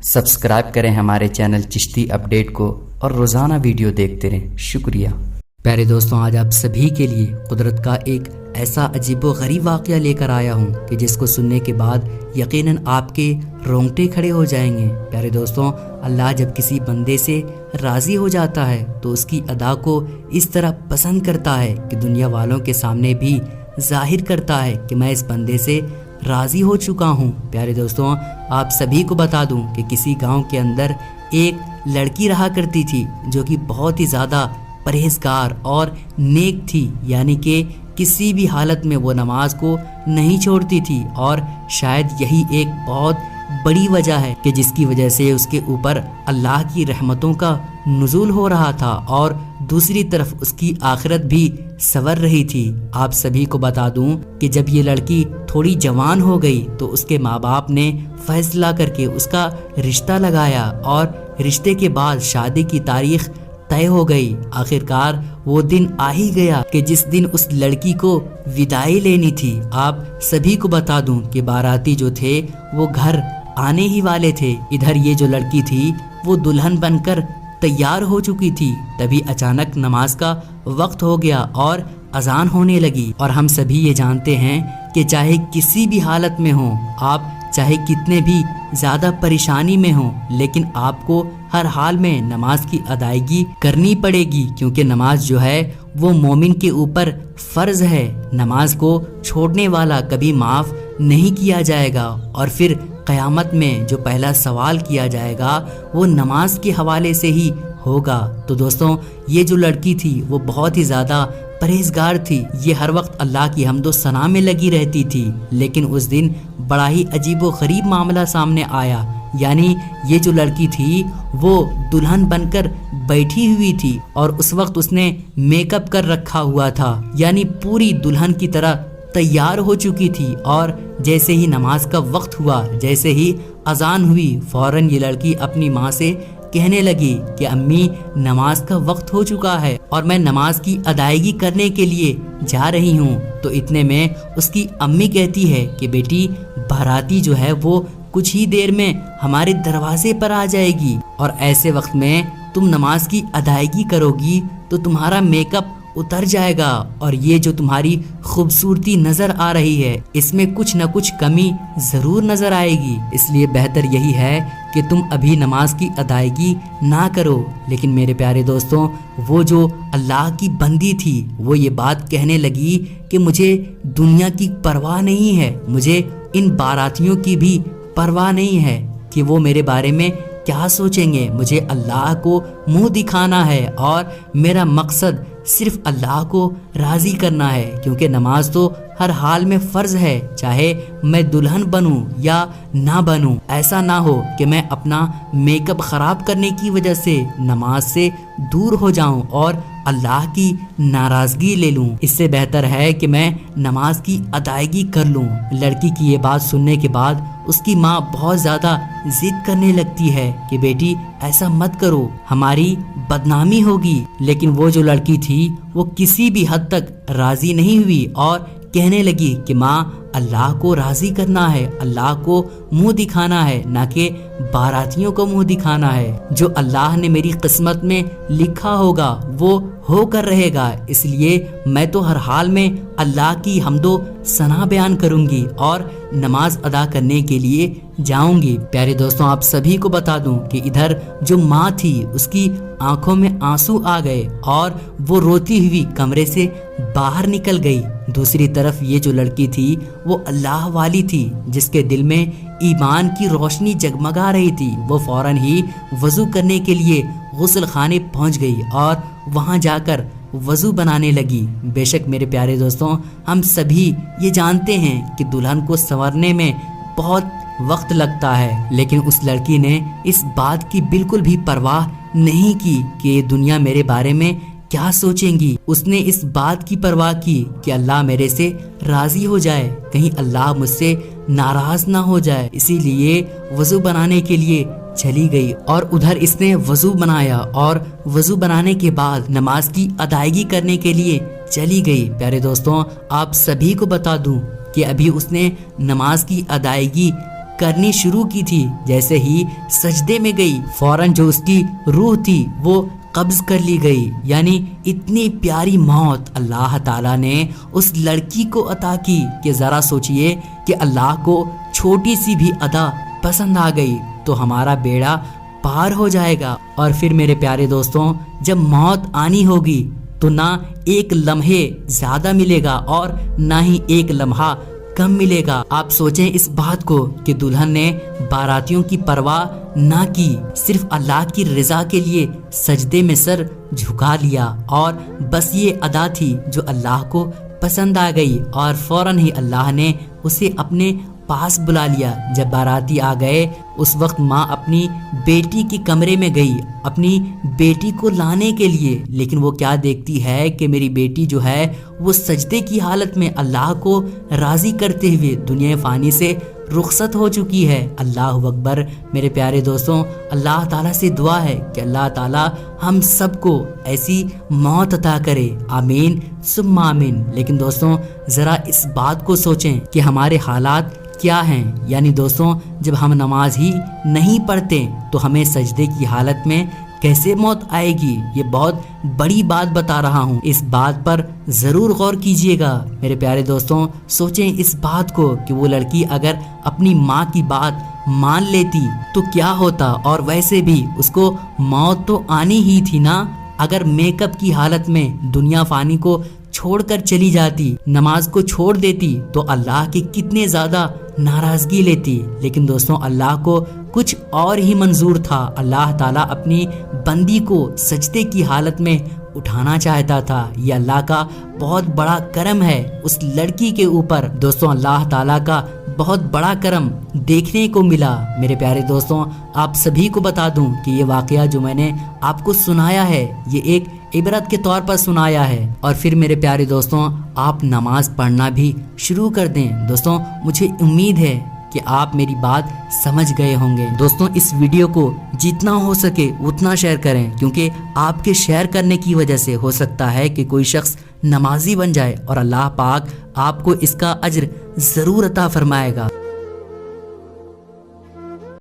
Subscribe کریں ہمارے channel Chishti update کو اور روزانہ ویڈیو دیکھتے رہیں۔ شکریہ۔ پیارے دوستوں، آج آپ سبھی کے لیے قدرت کا ایک ایسا عجیب و غریب واقعہ لے کر آیا ہوں کہ جس کو سننے کے بعد یقیناً آپ کے رونگٹے کھڑے ہو جائیں گے۔ پیارے دوستوں، اللہ جب کسی بندے سے راضی ہو جاتا ہے تو اس کی ادا کو اس طرح پسند کرتا ہے کہ دنیا والوں کے سامنے بھی ظاہر کرتا ہے کہ میں اس بندے سے راضی ہو چکا ہوں۔ پیارے دوستوں، آپ سبھی کو بتا دوں کہ کسی گاؤں کے اندر ایک لڑکی رہا کرتی تھی جو کہ بہت ہی زیادہ پرہیزگار اور نیک تھی، یعنی کہ کسی بھی حالت میں وہ نماز کو نہیں چھوڑتی تھی، اور شاید یہی ایک بہت بڑی وجہ ہے کہ جس کی وجہ سے اس کے اوپر اللہ کی رحمتوں کا نزول ہو رہا تھا اور دوسری طرف اس کی آخرت بھی سنور رہی تھی۔ آپ سبھی کو بتا دوں کہ جب یہ لڑکی تھوڑی جوان ہو گئی تو اس کے ماں باپ نے فیصلہ کر کے اس کا رشتہ لگایا، اور رشتے کے بعد شادی کی تاریخ طے ہو گئی۔ آخرکار وہ دن آ ہی گیا کہ جس دن اس لڑکی کو وداعی لینی تھی۔ آپ سبھی کو بتا دوں کہ باراتی جو تھے وہ گھر آنے ہی والے تھے۔ ادھر یہ جو لڑکی تھی وہ دلہن بن کر تیار ہو چکی تھی، تبھی اچانک نماز کا وقت ہو گیا اور اذان ہونے لگی۔ اور ہم سبھی یہ جانتے ہیں کہ چاہے کسی بھی حالت میں ہوں، آپ چاہے کتنے بھی زیادہ پریشانی میں ہوں، لیکن آپ کو ہر حال میں نماز کی ادائیگی کرنی پڑے گی، کیونکہ نماز جو ہے وہ مومن کے اوپر فرض ہے۔ نماز کو چھوڑنے والا کبھی معاف نہیں کیا جائے گا، اور پھر قیامت میں جو پہلا سوال کیا جائے گا وہ نماز کے حوالے سے ہی ہوگا۔ تو دوستوں، یہ جو لڑکی تھی وہ بہت ہی زیادہ پرہیزگار تھی، یہ ہر وقت اللہ کی حمد و ثنا میں لگی رہتی تھی، لیکن اس دن بڑا ہی عجیب و غریب معاملہ سامنے آیا۔ یعنی یہ جو لڑکی تھی وہ دلہن بن کر بیٹھی ہوئی تھی، اور اس وقت اس نے میک اپ کر رکھا ہوا تھا، یعنی پوری دلہن کی طرح تیار ہو چکی تھی، اور جیسے ہی نماز کا وقت ہوا، جیسے ہی اذان ہوئی، فوراً یہ لڑکی اپنی ماں سے کہنے لگی کہ امی، نماز کا وقت ہو چکا ہے اور میں نماز کی ادائیگی کرنے کے لیے جا رہی ہوں۔ تو اتنے میں اس کی امی کہتی ہے کہ بیٹی، باراتی جو ہے وہ کچھ ہی دیر میں ہمارے دروازے پر آ جائے گی، اور ایسے وقت میں تم نماز کی ادائیگی کرو گی تو تمہارا میک اپ اتر جائے گا، اور یہ جو تمہاری خوبصورتی نظر آ رہی ہے اس میں کچھ نہ کچھ کمی ضرور نظر آئے گی، اس لیے بہتر یہی ہے کہ تم ابھی نماز کی ادائیگی نہ کرو۔ لیکن میرے پیارے دوستوں، وہ جو اللہ کی بندی تھی وہ یہ بات کہنے لگی کہ مجھے دنیا کی پرواہ نہیں ہے، مجھے ان باراتیوں کی بھی پرواہ نہیں ہے کہ وہ میرے بارے میں کیا سوچیں گے، مجھے اللہ کو منہ دکھانا ہے، اور میرا مقصد صرف اللہ کو راضی کرنا ہے، کیونکہ نماز تو ہر حال میں فرض ہے، چاہے میں دلہن بنوں یا نہ بنوں۔ ایسا نہ ہو کہ میں اپنا میک اپ خراب کرنے کی وجہ سے نماز سے دور ہو جاؤں اور اللہ کی ناراضگی لے لوں، اس سے بہتر ہے کہ میں نماز کی ادائیگی کر لوں۔ لڑکی کی یہ بات سننے کے بعد اس کی ماں بہت زیادہ ضد کرنے لگتی ہے کہ بیٹی، ایسا مت کرو، ہماری بدنامی ہوگی۔ لیکن وہ جو لڑکی تھی وہ کسی بھی حد تک راضی نہیں ہوئی اور کہنے لگی کہ ماں، اللہ کو راضی کرنا ہے، اللہ کو منہ دکھانا ہے، نہ کہ باراتیوں کو منہ دکھانا ہے۔ جو اللہ نے میری قسمت میں لکھا ہوگا وہ ہو کر رہے گا، اس لیے میں تو ہر حال میں اللہ کی حمد و ثنا بیان کروں گی اور نماز ادا کرنے کے لیے جاؤں گی۔ پیارے دوستوں، آپ سبھی کو بتا دوں کہ ادھر جو ماں تھی اس کی آنکھوں میں آنسو آ گئے اور وہ روتی ہوئی کمرے سے باہر نکل گئی۔ دوسری طرف یہ جو لڑکی تھی وہ اللہ والی تھی، جس کے دل میں ایمان کی روشنی جگمگا رہی تھی۔ وہ فوراً ہی وضو کرنے کے لیے غسل خانے پہنچ گئی اور وہاں جا کر وضو بنانے لگی۔ بے شک میرے پیارے دوستوں، ہم سبھی یہ جانتے ہیں کہ دلہن کو سنورنے میں بہت وقت لگتا ہے، لیکن اس لڑکی نے اس بات کی بالکل بھی پرواہ نہیں کی کہ یہ دنیا میرے بارے میں کیا سوچیں گی۔ اس نے اس بات کی پرواہ کی کہ اللہ میرے سے راضی ہو جائے، کہیں اللہ مجھ سے ناراض نہ ہو جائے، اسی لیے وضو بنانے کے لیے چلی گئی۔ اور ادھر اس نے وضو بنایا اور وضو بنانے کے بعد نماز کی ادائیگی کرنے کے لیے چلی گئی۔ پیارے دوستوں، آپ سبھی کو بتا دوں کہ ابھی اس نے نماز کی ادائیگی کرنی شروع کی تھی، جیسے ہی سجدے میں گئی فوراً جو اس کی روح تھی وہ قبض کر لی گئی۔ یعنی اتنی پیاری موت اللہ تعالیٰ نے اس لڑکی کو عطا کی کہ ذرا سوچئے کہ اللہ کو چھوٹی سی بھی ادا پسند آ گئی تو ہمارا بیڑا پار ہو جائے گا۔ اور پھر میرے پیارے دوستوں، جب موت آنی ہوگی تو نہ ایک لمحے زیادہ ملے گا اور نہ ہی ایک لمحہ کم ملے گا۔ آپ سوچیں اس بات کو کہ دلہن نے باراتیوں کی پرواہ نہ کی، صرف اللہ کی رضا کے لیے سجدے میں سر جھکا لیا، اور بس یہ ادا تھی جو اللہ کو پسند آ گئی، اور فوراً ہی اللہ نے اسے اپنے پاس بلا لیا۔ جب باراتی آ گئے اس وقت ماں اپنی بیٹی کے کمرے میں گئی اپنی بیٹی کو لانے کے لیے، لیکن وہ کیا دیکھتی ہے کہ میری بیٹی جو ہے وہ سجدے کی حالت میں اللہ کو راضی کرتے ہوئے دنیا فانی سے رخصت ہو چکی ہے۔ اللہ اکبر۔ میرے پیارے دوستوں، اللہ تعالیٰ سے دعا ہے کہ اللہ تعالیٰ ہم سب کو ایسی موت عطا کرے، آمین ثم آمین۔ لیکن دوستوں ذرا اس بات کو سوچیں کہ ہمارے حالات کیا ہیں۔ یعنی دوستوں جب ہم نماز ہی نہیں پڑھتے تو ہمیں سجدے کی حالت میں کیسے موت آئے گی؟ یہ بہت بڑی بات بتا رہا ہوں، اس بات پر ضرور غور کیجئے گا میرے پیارے دوستوں۔ سوچیں اس بات کو کہ وہ لڑکی اگر اپنی ماں کی بات مان لیتی تو کیا ہوتا، اور ویسے بھی اس کو موت تو آنی ہی تھی نا۔ اگر میک اپ کی حالت میں دنیا فانی کو چھوڑ کر چلی جاتی، نماز کو چھوڑ دیتی تو اللہ کی کتنے زیادہ ناراضگی لیتی۔ لیکن دوستوں اللہ کو کچھ اور ہی منظور تھا۔ اللہ تعالیٰ اپنی بندی کو سجدے کی حالت میں اٹھانا چاہتا تھا۔ یہ اللہ کا بہت بڑا کرم ہے اس لڑکی کے اوپر۔ دوستوں اللہ تعالیٰ کا بہت بڑا کرم دیکھنے کو ملا۔ میرے پیارے دوستوں آپ سبھی کو بتا دوں کہ یہ واقعہ جو میں نے آپ کو سنایا ہے یہ ایک عبرت کے طور پر سنایا ہے، اور پھر میرے پیارے دوستوں آپ نماز پڑھنا بھی شروع کر دیں۔ دوستوں مجھے امید ہے کہ آپ میری بات سمجھ گئے ہوں گے۔ دوستوں اس ویڈیو کو جتنا ہو سکے اتنا شیئر کریں، کیونکہ آپ کے شیئر کرنے کی وجہ سے ہو سکتا ہے کہ کوئی شخص نمازی بن جائے، اور اللہ پاک آپ کو اس کا اجر ضرور عطا فرمائے گا۔